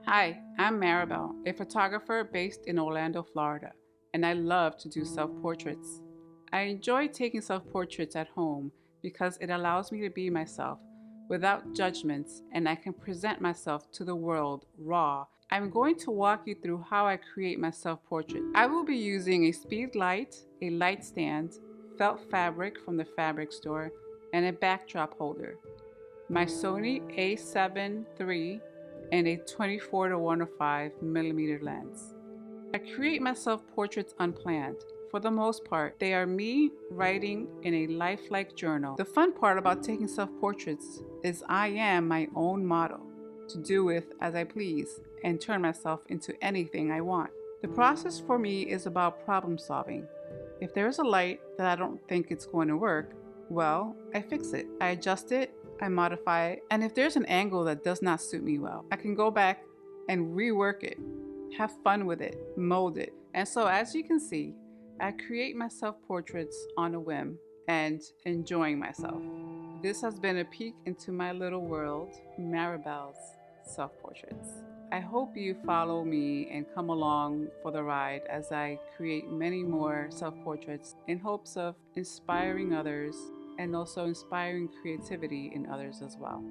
Hi, I'm Maribel, a photographer based in Orlando, Florida, and I love to do self portraits. I enjoy taking self portraits at home because it allows me to be myself without judgments and I can present myself to the world raw. I'm going to walk you through how I create my self portrait. I will be using a speed light, a light stand, felt fabric from the fabric store, and a backdrop holder, my Sony a7 III, and a 24 to 105 millimeter lens. I create my self portraits unplanned. For the most part, they are me writing in a lifelike journal. The fun part about taking self portraits is I am my own model, to do with as I please and turn myself into anything I want. The process for me is about problem solving. If there is a light that I don't think it's going to work, well, I fix it. I adjust it, I modify it, and if there's an angle that does not suit me well, I can go back and rework it, have fun with it, mold it. And so, as you can see, I create my self portraits on a whim and enjoying myself. This has been a peek into my little world, Maribel's self portraits. I hope you follow me and come along for the ride as I create many more self portraits in hopes of inspiring others and also inspiring creativity in others as well.